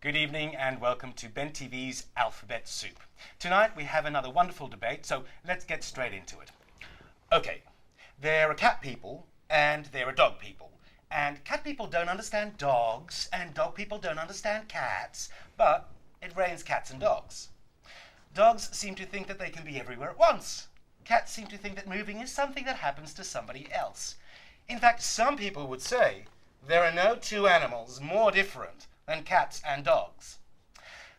Good evening and welcome to Ben TV's Alphabet Soup. Tonight we have another wonderful debate, so let's get straight into it. Okay, there are cat people and there are dog people. And cat people don't understand dogs and dog people don't understand cats, but it rains cats and dogs. Dogs seem to think that they can be everywhere at once. Cats seem to think that moving is something that happens to somebody else. In fact, some people would say there are no two animals more different than cats and dogs.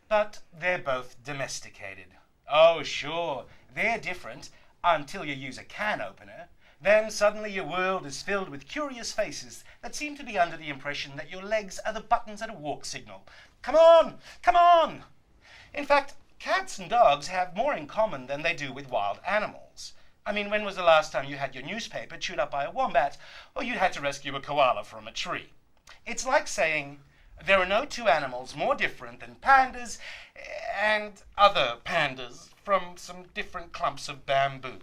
But they're both domesticated. Oh, sure, they're different until you use a can opener. Then suddenly your world is filled with curious faces that seem to be under the impression that your legs are the buttons at a walk signal. Come on, come on! In fact, cats and dogs have more in common than they do with wild animals. I mean, when was the last time you had your newspaper chewed up by a wombat or you had to rescue a koala from a tree? It's like saying, there are no two animals more different than pandas and other pandas from some different clumps of bamboo.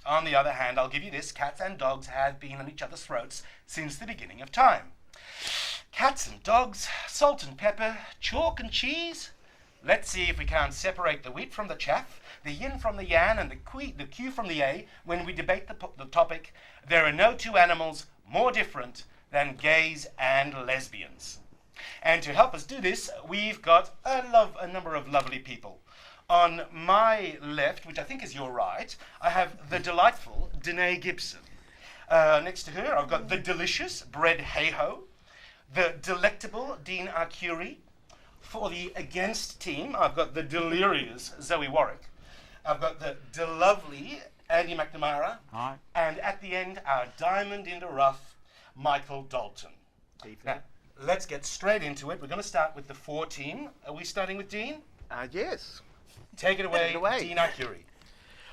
On the other hand, I'll give you this, cats and dogs have been on each other's throats since the beginning of time. Cats and dogs, salt and pepper, chalk and cheese. Let's see if we can't separate the wheat from the chaff, the yin from the yang, and the Q from the A when we debate the topic, there are no two animals more different than gays and lesbians. And to help us do this, we've got a number of lovely people. On my left, which I think is your right, I have the delightful Danae Gibson. Next to her, I've got the delicious Bread Hayho, the delectable Dean Arcuri. For the against team, I've got the delirious Zoe Warwick. I've got the delovely Andy McNamara. Hi. And at the end, our diamond in the rough, Michael Dalton. Now, let's get straight into it. We're going to start with the 4 team. Are we starting with Dean? Yes. Take it away, Dean Arcuri.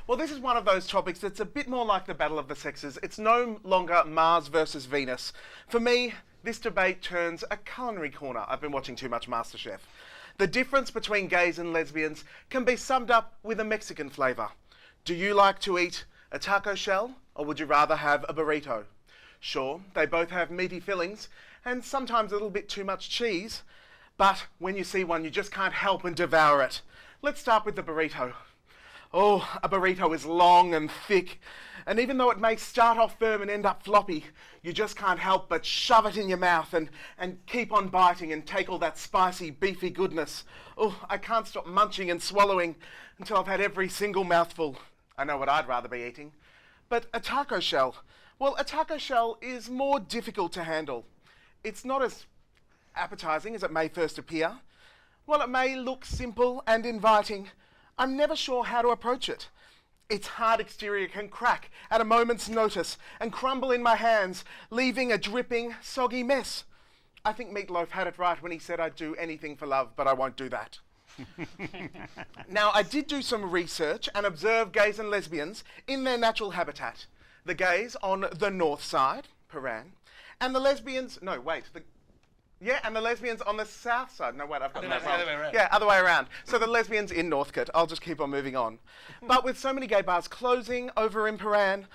Well, this is one of those topics that's a bit more like the battle of the sexes. It's no longer Mars versus Venus. For me, this debate turns a culinary corner. I've been watching too much MasterChef. The difference between gays and lesbians can be summed up with a Mexican flavour. Do you like to eat a taco shell, or would you rather have a burrito? Sure, they both have meaty fillings, and sometimes a little bit too much cheese, but when you see one, you just can't help and devour it. Let's start with the burrito. Oh, a burrito is long and thick, and even though it may start off firm and end up floppy, you just can't help but shove it in your mouth and keep on biting and take all that spicy, beefy goodness. Oh, I can't stop munching and swallowing until I've had every single mouthful. I know what I'd rather be eating. But a taco shell, well, a taco shell is more difficult to handle. It's not as appetizing as it may first appear. While it may look simple and inviting, I'm never sure how to approach it. Its hard exterior can crack at a moment's notice and crumble in my hands, leaving a dripping, soggy mess. I think Meatloaf had it right when he said I'd do anything for love, but I won't do that. Now, I did do some research and observe gays and lesbians in their natural habitat. The gays on the north side, Paran, and the lesbians, and the lesbians on the south side. No, wait, I've got that wrong. Other way around. Yeah, other way around. So the lesbians in Northcote. I'll just keep on moving on. But with so many gay bars closing over in Paran,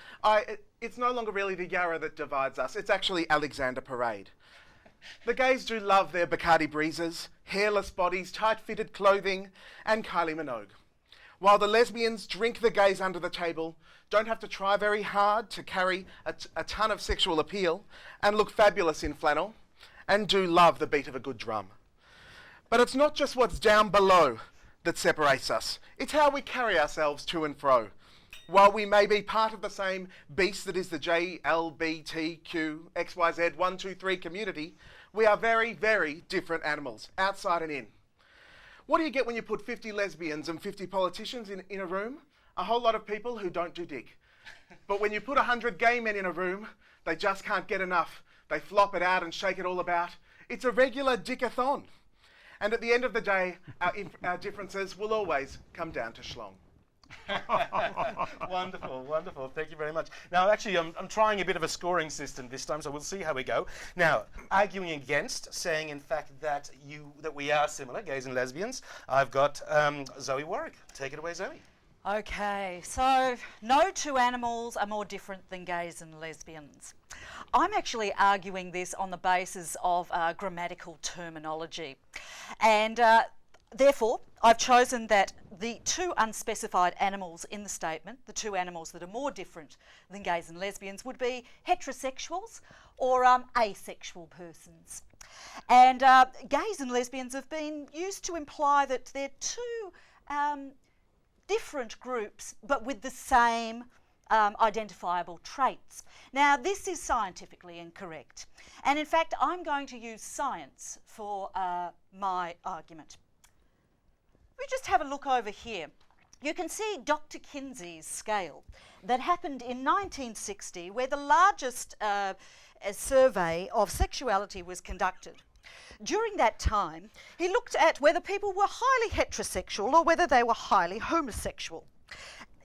it's no longer really the Yarra that divides us. It's actually Alexander Parade. The gays do love their Bacardi breezes, hairless bodies, tight-fitted clothing, and Kylie Minogue. While the lesbians drink the gays under the table, don't have to try very hard to carry a ton of sexual appeal, and look fabulous in flannel, and do love the beat of a good drum. But it's not just what's down below that separates us. It's how we carry ourselves to and fro. While we may be part of the same beast that is the JLBTQXYZ123 community, we are very, very different animals, outside and in. What do you get when you put 50 lesbians and 50 politicians in a room? A whole lot of people who don't do dick. But when you put 100 gay men in a room, they just can't get enough. They flop it out and shake it all about. It's a regular dickathon. And at the end of the day, our differences will always come down to schlong. Wonderful, wonderful. Thank you very much. Now, actually, I'm trying a bit of a scoring system this time, so we'll see how we go. Now, arguing against, saying in fact that we are similar, gays and lesbians, I've got Zoe Warwick. Take it away, Zoe. Okay, so no two animals are more different than gays and lesbians. I'm actually arguing this on the basis of grammatical terminology. And therefore, I've chosen that the two unspecified animals in the statement, the two animals that are more different than gays and lesbians, would be heterosexuals or asexual persons. And gays and lesbians have been used to imply that they're two different groups but with the same identifiable traits. Now, this is scientifically incorrect, and in fact I'm going to use science for my argument. We just have a look over here. You can see Dr. Kinsey's scale that happened in 1960, where the largest survey of sexuality was conducted. During that time, he looked at whether people were highly heterosexual or whether they were highly homosexual.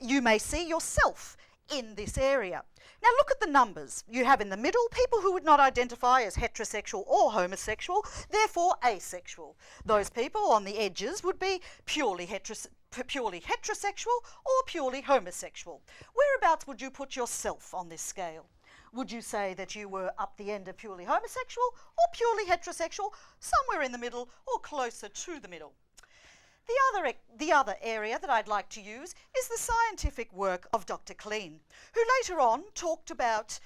You may see yourself in this area. Now look at the numbers. You have in the middle people who would not identify as heterosexual or homosexual, therefore asexual. Those people on the edges would be purely heterosexual or purely homosexual. Whereabouts would you put yourself on this scale? Would you say that you were up the end of purely homosexual or purely heterosexual, somewhere in the middle or closer to the middle? The other area that I'd like to use is the scientific work of Dr. Klein, who later on talked about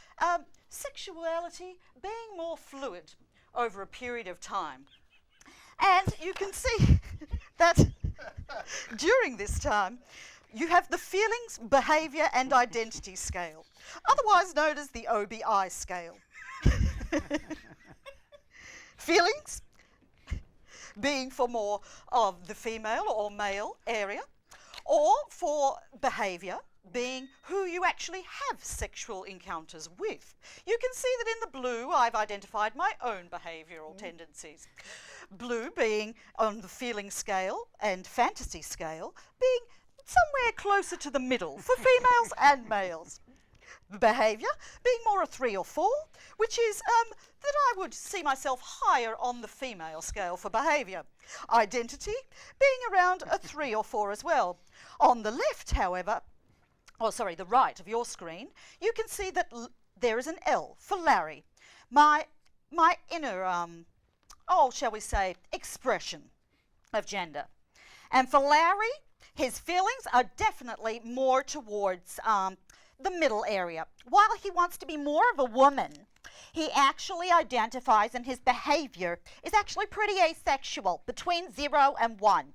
sexuality being more fluid over a period of time. And you can see that during this time, you have the Feelings, Behaviour and Identity Scale, otherwise known as the OBI scale. Feelings being for more of the female or male area, or for behaviour being who you actually have sexual encounters with. You can see that in the blue I've identified my own behavioural tendencies. Blue being on the feeling scale and fantasy scale being somewhere closer to the middle for females and males. Behaviour being more a 3 or 4, which is that I would see myself higher on the female scale for behaviour. Identity being around a 3 or 4 as well. On the left, however, the right of your screen, you can see that there is an L for Larry. My inner, shall we say, expression of gender. And for Larry, his feelings are definitely more towards the middle area. While he wants to be more of a woman, he actually identifies, and his behaviour is actually pretty asexual, between 0 and 1.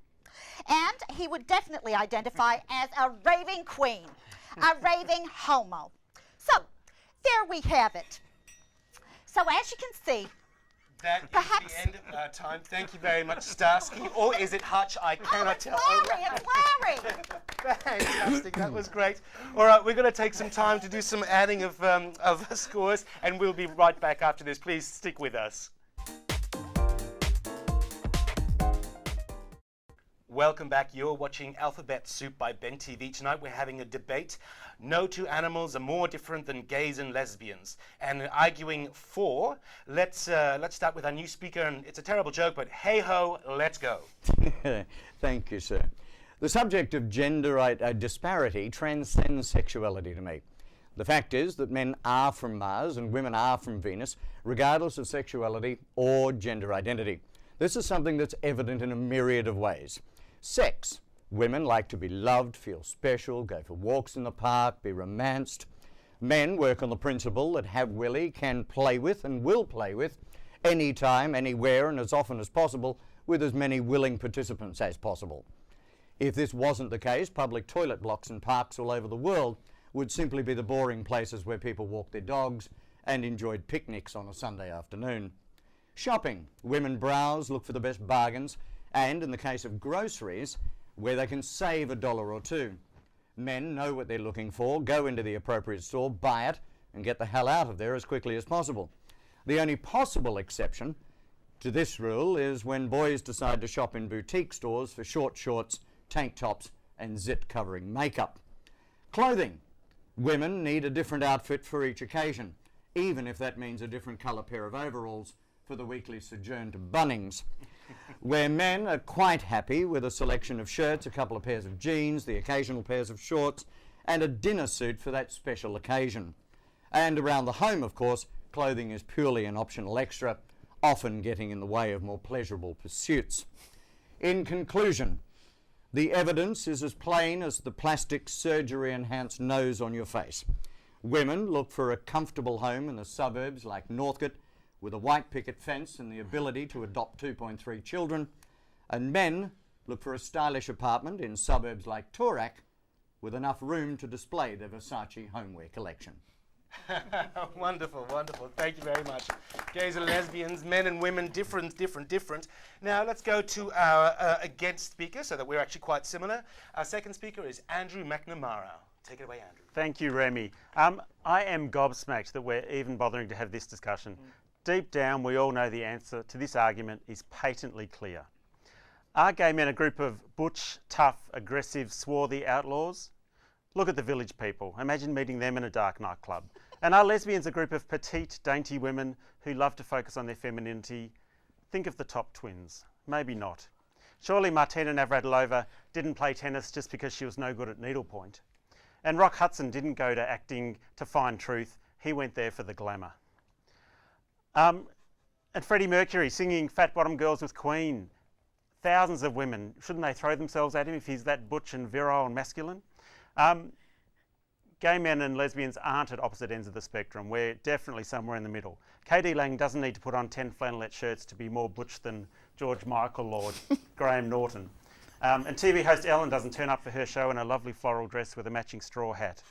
And he would definitely identify as a raving queen, a raving homo. So, there we have it. So as you can see, that is the end of our time. Thank you very much, Starsky. Or is it Hutch? I cannot tell. It's Larry! Fantastic, that was great. All right, we're going to take some time to do some adding of scores, and we'll be right back after this. Please stick with us. Welcome back. You're watching Alphabet Soup by Ben TV. Tonight we're having a debate. No two animals are more different than gays and lesbians. And arguing for, let's start with our new speaker. And it's a terrible joke, but hey-ho, let's go. Thank you, sir. The subject of gender disparity transcends sexuality to me. The fact is that men are from Mars and women are from Venus, regardless of sexuality or gender identity. This is something that's evident in a myriad of ways. Sex. Women like to be loved, feel special, go for walks in the park, be romanced. Men work on the principle that have willy can play with and will play with anytime, anywhere, and as often as possible with as many willing participants as possible. If this wasn't the case, public toilet blocks and parks all over the world would simply be the boring places where people walk their dogs and enjoyed picnics on a Sunday afternoon. Shopping. Women browse, look for the best bargains, and in the case of groceries, where they can save $1 or $2. Men know what they're looking for, go into the appropriate store, buy it, and get the hell out of there as quickly as possible. The only possible exception to this rule is when boys decide to shop in boutique stores for short shorts, tank tops, and zit-covering makeup. Clothing. Women need a different outfit for each occasion, even if that means a different colour pair of overalls for the weekly sojourn to Bunnings. Where men are quite happy with a selection of shirts, a couple of pairs of jeans, the occasional pairs of shorts, and a dinner suit for that special occasion. And around the home, of course, clothing is purely an optional extra, often getting in the way of more pleasurable pursuits. In conclusion, the evidence is as plain as the plastic surgery-enhanced nose on your face. Women look for a comfortable home in the suburbs like Northcote, with a white picket fence and the ability to adopt 2.3 children, and men look for a stylish apartment in suburbs like Toorak, with enough room to display their Versace homeware collection. Wonderful, wonderful. Thank you very much. Gays and lesbians, men and women, different. Now let's go to our against speaker so that we're actually quite similar. Our second speaker is Andrew McNamara. Take it away, Andrew. Thank you, Remy. I am gobsmacked that we're even bothering to have this discussion. Deep down, we all know the answer to this argument is patently clear. Are gay men a group of butch, tough, aggressive, swarthy outlaws? Look at the Village People. Imagine meeting them in a dark nightclub. And are lesbians a group of petite, dainty women who love to focus on their femininity? Think of the Top Twins. Maybe not. Surely Martina Navratilova didn't play tennis just because she was no good at needlepoint. And Rock Hudson didn't go to acting to find truth. He went there for the glamour. And Freddie Mercury singing Fat Bottom Girls with Queen. Thousands of women, shouldn't they throw themselves at him if he's that butch and virile and masculine? Gay men and lesbians aren't at opposite ends of the spectrum. We're definitely somewhere in the middle. K.D. Lang doesn't need to put on 10 flannelette shirts to be more butch than George Michael or Graham Norton. And TV host Ellen doesn't turn up for her show in a lovely floral dress with a matching straw hat.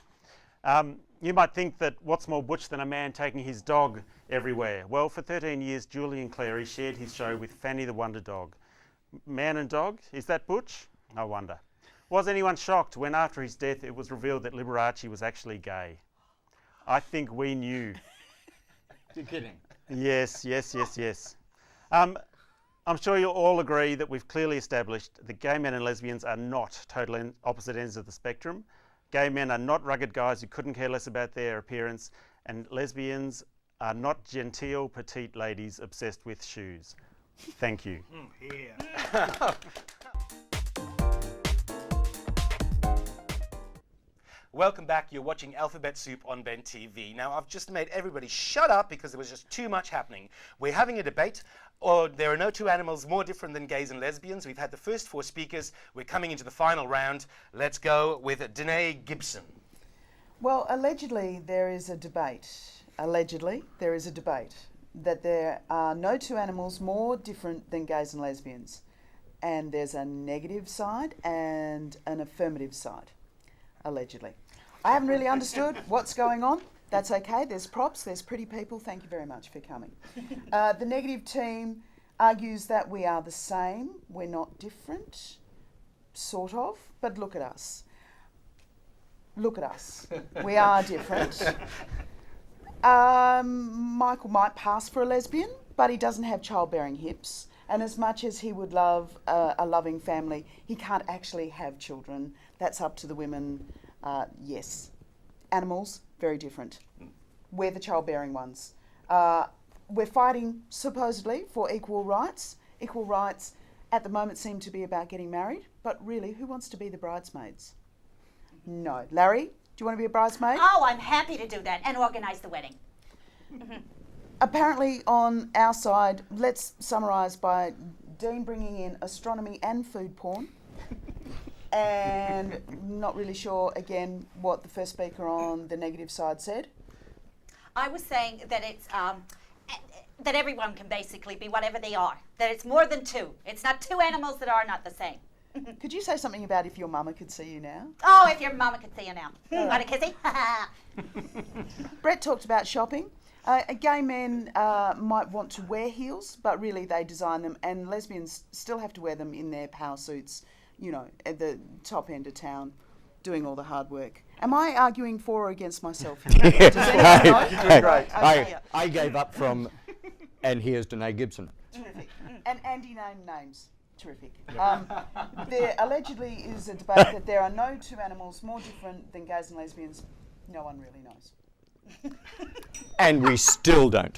You might think that what's more butch than a man taking his dog everywhere? Well, for 13 years, Julian Clary shared his show with Fanny the Wonder Dog. Man and dog, is that butch? I wonder. Was anyone shocked when after his death it was revealed that Liberace was actually gay? I think we knew. You're kidding. Yes. I'm sure you'll all agree that we've clearly established that gay men and lesbians are not total opposite ends of the spectrum. Gay men are not rugged guys who couldn't care less about their appearance, and lesbians are not genteel, petite ladies obsessed with shoes. Thank you. Welcome back. You're watching Alphabet Soup on Ben TV. Now, I've just made everybody shut up because there was just too much happening. We're having a debate. There are no two animals more different than gays and lesbians. We've had the first 4 speakers. We're coming into the final round. Let's go with Danae Gibson. Well, allegedly there is a debate that there are no two animals more different than gays and lesbians. And there's a negative side and an affirmative side, allegedly. I haven't really understood what's going on. That's okay. There's props. There's pretty people. Thank you very much for coming. The negative team argues that we are the same. We're not different, sort of. But look at us. Look at us. We are different. Michael might pass for a lesbian, but he doesn't have childbearing hips. And as much as he would love a loving family, he can't actually have children. That's up to the women. Yes. Animals, very different. We're the childbearing ones. We're fighting, supposedly, for equal rights. Equal rights at the moment seem to be about getting married, but really, who wants to be the bridesmaids? No. Larry, do you want to be a bridesmaid? Oh, I'm happy to do that and organise the wedding. Apparently, on our side, let's summarise by Dean bringing in astronomy and food porn. And not really sure, again, what the first speaker on the negative side said. I was saying that it's that everyone can basically be whatever they are. That it's more than two. It's not two animals that are not the same. Could you say something about if your mama could see you now? Oh, if your mama could see you now. Want a kissy? Brett talked about shopping. Gay men might want to wear heels, but really they design them, and lesbians still have to wear them in their power suits, you know, at the top end of town, doing all the hard work. Am I arguing for or against myself? Does anyone know? You're doing great. Okay. I gave up from, and here's Danae Gibson. Terrific. And Andy named names. Terrific. There allegedly is a debate that there are no two animals more different than gays and lesbians. No one really knows. And we still don't.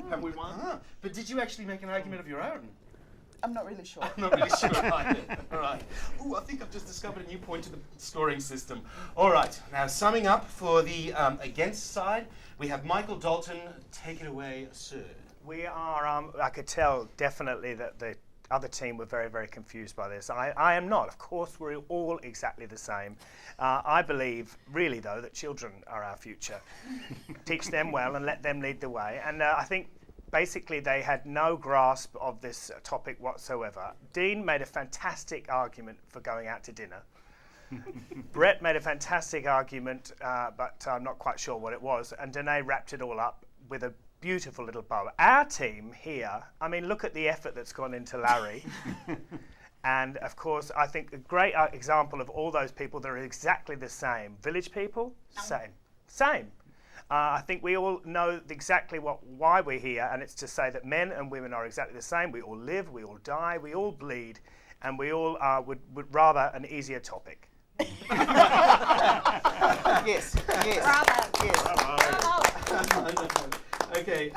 Have we won? But did you actually make an argument of your own? I'm not really sure. I'm not really sure either. All right. Ooh, I think I've just discovered a new point to the scoring system. All right. Now, summing up for the against side, we have Michael Dalton. Take it away, sir. We are, I could tell definitely that the other team were very, very confused by this. I am not. Of course, we're all exactly the same. I believe, really though, that children are our future. Teach them well and let them lead the way. And I think basically they had no grasp of this topic whatsoever. Dean made a fantastic argument for going out to dinner. Brett made a fantastic argument, but I'm not quite sure what it was. And Danae wrapped it all up with a beautiful little bow. Our team here, I mean, look at the effort that's gone into Larry. And of course, I think a great example of all those people that are exactly the same. Village people, same. I think we all know exactly why we're here, and it's to say that men and women are exactly the same. We all live, we all die, we all bleed, and we all would rather an easier topic. Yes. Okay.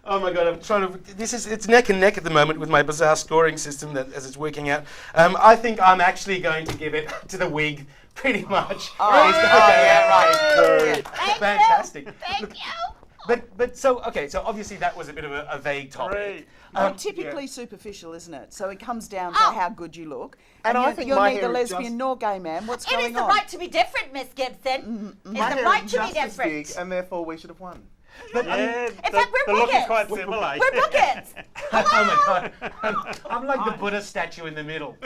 Oh my God! I'm trying to. It's neck and neck at the moment with my bizarre scoring system as it's working out. I think I'm actually going to give it to the wig, pretty much. Right. Fantastic. Thank you. But so obviously that was a bit of a vague topic. Well, typically superficial, isn't it? So it comes down to how good you look. And I you're, think you're my neither hair is lesbian just- nor gay man. What's It going is the on? right to be different, Miss Gibson. It's My the hair right is to be just as different. big, and therefore we should have won. Yeah, In fact, we're the look is bookends. quite similar. We're bookends. Oh my God! I'm like the Buddha statue in the middle.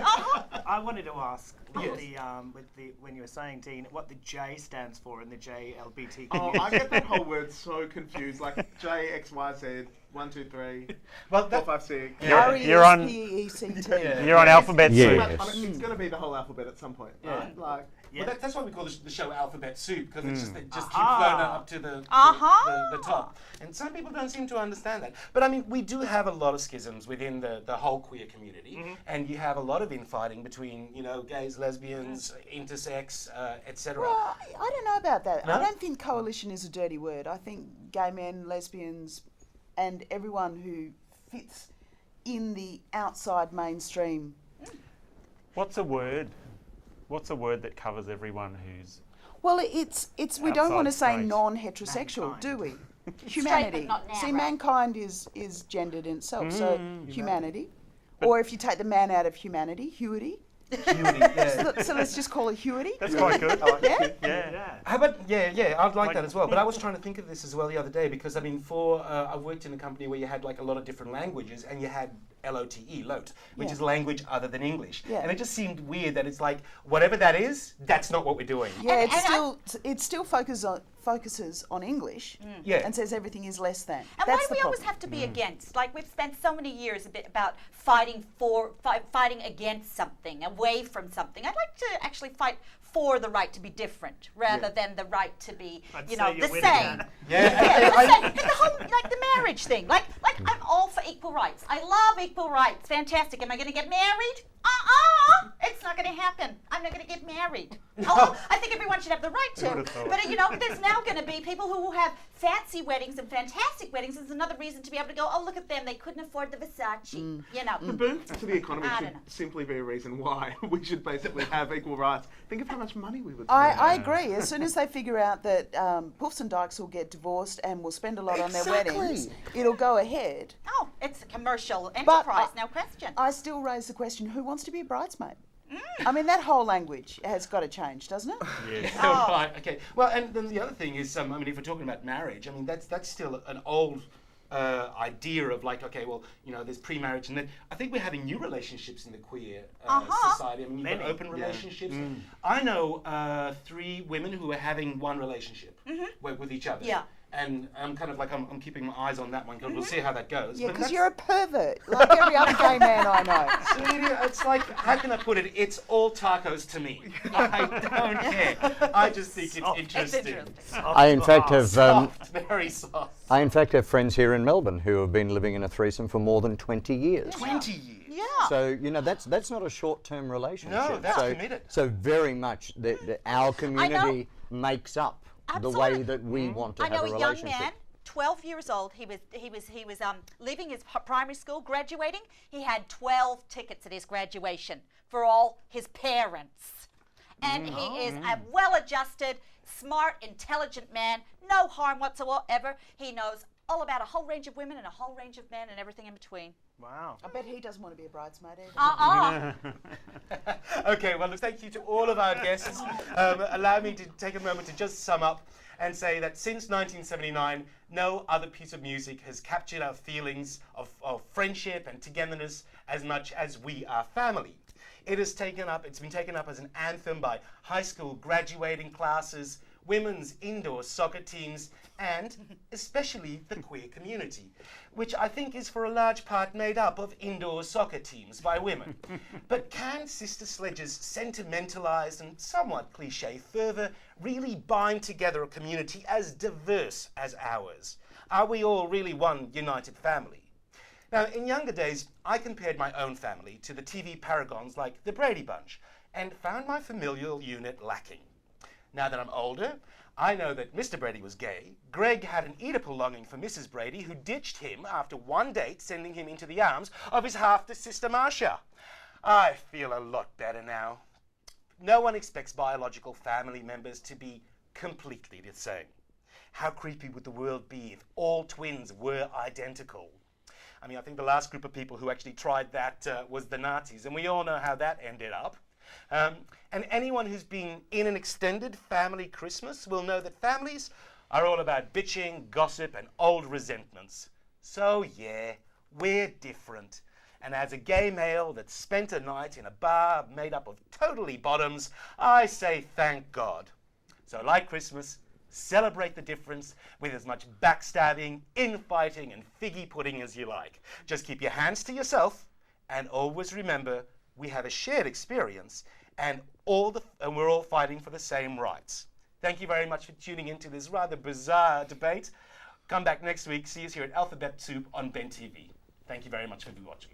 I wanted to ask when you were saying, Dean, what the J stands for in the JLBT Oh, community. I get that whole word so confused. Like J, X, Y, Z, 1, 2, 3, Well, 4, 5, 6. You're on- R-E-S-P-E-C-T. You're on alphabet soup. I mean, it's going to be the whole alphabet at some point, right? Like, Well, that's why we call the show Alphabet Soup, because it just keeps Aha. floating up to the top. And some people don't seem to understand that. But I mean, we do have a lot of schisms within the whole queer community, and you have a lot of infighting between, gays, lesbians, intersex, etc. Well, I don't know about that. No? I don't think coalition is a dirty word. I think gay men, lesbians, and everyone who fits in the outside mainstream. What's a word? What's a word that covers everyone who's... Well, it's we don't want to Outside say straight. non-heterosexual, do we? Humanity. not See, narrow. mankind is gendered in itself. So humanity. Or if you take the man out of humanity, huity. So let's just call it huity. That's quite good. Yeah? Yeah. How about, I'd like that as well. But I was trying to think of this as well the other day, because I mean, I worked in a company where you had like a lot of different languages, and you had LOTE, LOTE, which Yeah. is language other than English. Yeah. And it just seemed weird that it's like, whatever that is, that's not what we're doing. Yeah, And it still focuses on English Yeah. and says everything is less than. And That's why do the we always problem. have to be against? Like, we've spent so many years about fighting against something, away from something. I'd like to actually fight for the right to be different rather than the right to be, I'd the say you're same. winning that. Yeah. And the whole, like the marriage thing. Like I'm all for equal rights. I love equal rights. Fantastic. Am I going to get married? It's not going to happen. I'm not going to get married. Oh, I think everyone should have the right to. would've thought. But there's now going to be people who have fancy weddings and fantastic weddings. There's another reason to be able to go, oh, look at them. They couldn't afford the Versace. The boon to the economy I should don't know. simply be a reason why we should basically have equal rights. Think of how much money we would spend. I agree. As soon as they figure out that Puffs and Dykes will get divorced and will spend a lot on their Exactly. weddings, it'll go ahead. Oh, it's a commercial But enterprise, no question. I still raise the question, who wants to be a bridesmaid? I mean, that whole language has got to change, doesn't it? Right. Okay. Well, and then the other thing is, if we're talking about marriage, I mean, that's still an old idea of like, okay, well, there's pre-marriage, and then I think we're having new relationships in the queer society. I mean, you've got open relationships. I know 3 women who are having one relationship with each other. Yeah. And I'm kind of like, I'm keeping my eyes on that one, because we'll see how that goes. Yeah, But because that's- you're a pervert, like every other gay man I know. Sweetie, it's like, how can I put it? It's all tacos to me. I don't care. I just think it's interesting. I in fact have Soft, very soft. I in fact have friends here in Melbourne who have been living in a threesome for more than 20 years. 20 years. Yeah. So, you know, that's not a short-term relationship. No, that's so, committed. So very much our community makes up the way that we want to I have know a a relationship. young man, 12 years old. He was leaving his primary school, graduating. He had 12 tickets at his graduation for all his parents, and he is a well-adjusted, smart, intelligent man. No harm whatsoever. He knows all about a whole range of women and a whole range of men and everything in between. Wow. I bet he doesn't want to be a bridesmaid either. Okay, well, thank you to all of our guests. Allow me to take a moment to just sum up and say that since 1979, no other piece of music has captured our feelings of friendship and togetherness as much as We Are Family. It's been taken up as an anthem by high school graduating classes, women's indoor soccer teams, and especially the queer community, which I think is for a large part made up of indoor soccer teams by women. But can Sister Sledge's sentimentalised and somewhat cliche fervour really bind together a community as diverse as ours? Are we all really one united family? Now, in younger days, I compared my own family to the TV paragons like the Brady Bunch and found my familial unit lacking. Now that I'm older, I know that Mr. Brady was gay. Greg had an Oedipal longing for Mrs. Brady, who ditched him after one date, sending him into the arms of his half-sister Marcia. I feel a lot better now. No one expects biological family members to be completely the same. How creepy would the world be if all twins were identical? I mean, I think the last group of people who actually tried that was the Nazis, and we all know how that ended up. And anyone who's been in an extended family Christmas will know that families are all about bitching, gossip, and old resentments. So yeah, we're different. And as a gay male that spent a night in a bar made up of totally bottoms, I say thank God. So like Christmas, celebrate the difference with as much backstabbing, infighting, and figgy pudding as you like. Just keep your hands to yourself, and always remember we have a shared experience, and we're all fighting for the same rights. Thank you very much for tuning into this rather bizarre debate. Come back next week. See us here at Alphabet Soup on Ben TV. Thank you very much for watching.